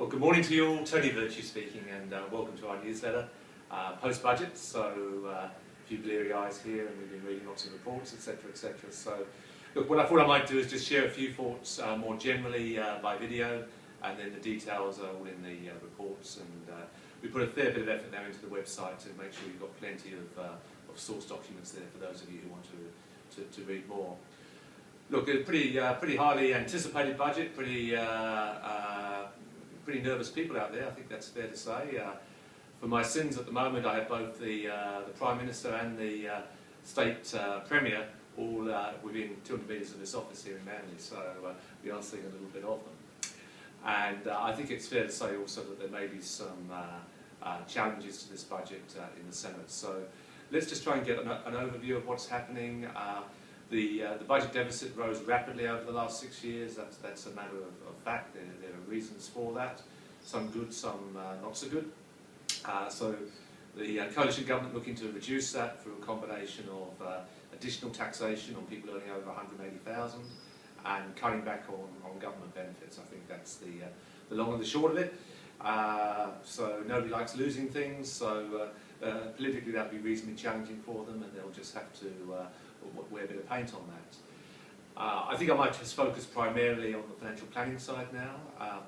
Well, good morning to you all. Tony Virtue speaking, and welcome to our newsletter, post-budget. So, a few bleary eyes here, and we've been reading lots of reports, etc., etc. So, look, what I thought I might do is just share a few thoughts more generally by video, and then the details are all in the reports. And we put a fair bit of effort now into the website to make sure you've got plenty of source documents there for those of you who want to read more. Look, a pretty highly anticipated budget, pretty nervous people out there, I think that's fair to say. For my sins at the moment, I have both the Prime Minister and the State Premier all within 200 metres of this office here in Manly, so we are seeing a little bit of them. And I think it's fair to say also that there may be some challenges to this budget in the Senate. So let's just try and get an overview of what's happening. The budget deficit rose rapidly over the last 6 years. That's a matter of fact. There are reasons for that. Some good, some not so good. So the coalition government looking to reduce that through a combination of additional taxation on people earning over 180,000 and cutting back on government benefits. I think that's the long and the short of it. So nobody likes losing things. So politically that'll be reasonably challenging for them, and they'll just have to wear a bit of paint on that. I think I might just focus primarily on the financial planning side now.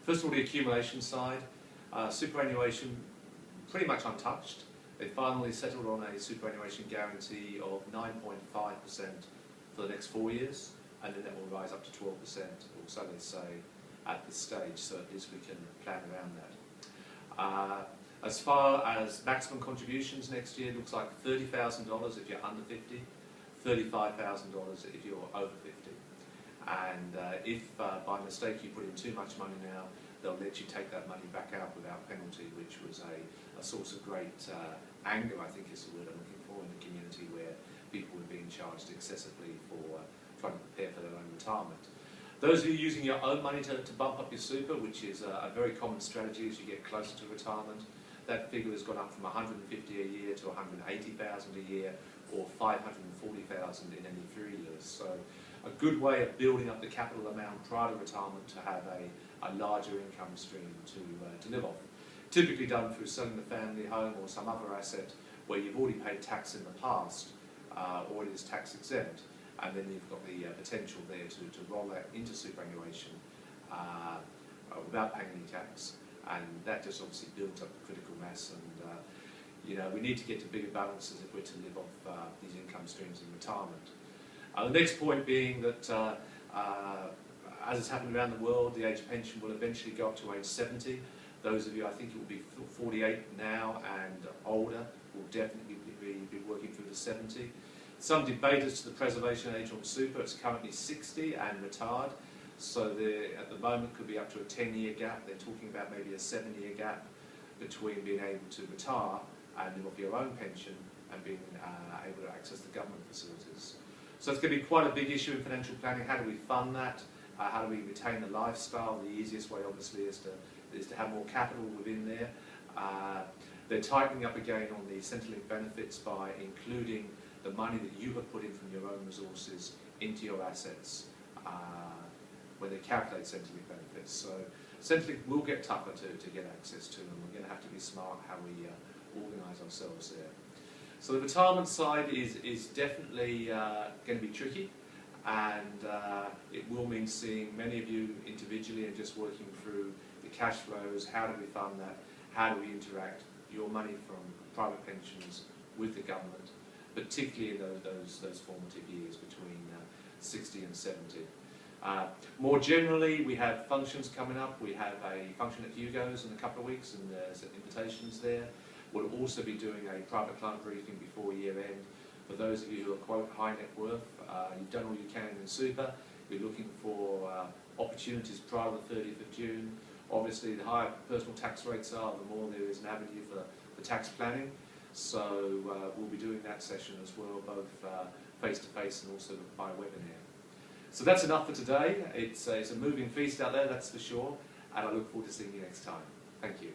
First of all, the accumulation side. Superannuation, pretty much untouched. They finally settled on a superannuation guarantee of 9.5% for the next 4 years, and then that will rise up to 12%, or so they say at this stage, so at least we can plan around that. As far as maximum contributions next year, it looks like $30,000 if you're under 50, $35,000 if you're over 50. And if by mistake you put in too much money now, they'll let you take that money back out without penalty, which was a source of great anger, I think is the word I'm looking for, in the community where people were being charged excessively for trying to prepare for their own retirement. Those of you using your own money to bump up your super, which is a very common strategy as you get closer to retirement, that figure has gone up from 150 a year to 180,000 a year, or 540,000 in any 3 years. So a good way of building up the capital amount prior to retirement to have a larger income stream to live off. Typically done through selling the family home or some other asset where you've already paid tax in the past, or it is tax exempt, and then you've got the potential there to roll that into superannuation without paying any tax. And that just obviously builds up the critical mass, and you know, we need to get to bigger balances if we're to live off these income streams in retirement. The next point being that, as has happened around the world, the age pension will eventually go up to age 70. Those of you, I think it will be 48 now and older, will definitely be working through to 70. Some debate as to the preservation age on super. It's currently 60 and retired. So there, at the moment, could be up to a 10-year gap. They're talking about maybe a 7-year gap between being able to retire and live off your own pension and being able to access the government facilities. So it's going to be quite a big issue in financial planning. How do we fund that? How do we retain the lifestyle? The easiest way, obviously, is to have more capital within there. They're tightening up again on the Centrelink benefits by including the money that you have put in from your own resources into your assets when they calculate Centrelink benefits. So Centrelink will get tougher to get access to, and we're going to have to be smart how we organise ourselves there. So the retirement side is definitely going to be tricky, and it will mean seeing many of you individually and just working through the cash flows. How do we fund that? How do we interact your money from private pensions with the government, particularly in those formative years between 60 and 70. More generally, we have functions coming up. We have a function at Hugo's in a couple of weeks, and there's invitations there. We'll also be doing a private client briefing before year end. For those of you who are quote high net worth, you've done all you can in super, you're looking for opportunities prior to the 30th of June. Obviously, the higher personal tax rates are, the more there is an avenue for tax planning. So we'll be doing that session as well, both face-to-face and also by webinar. So that's enough for today. It's a moving feast out there, that's for sure, and I look forward to seeing you next time. Thank you.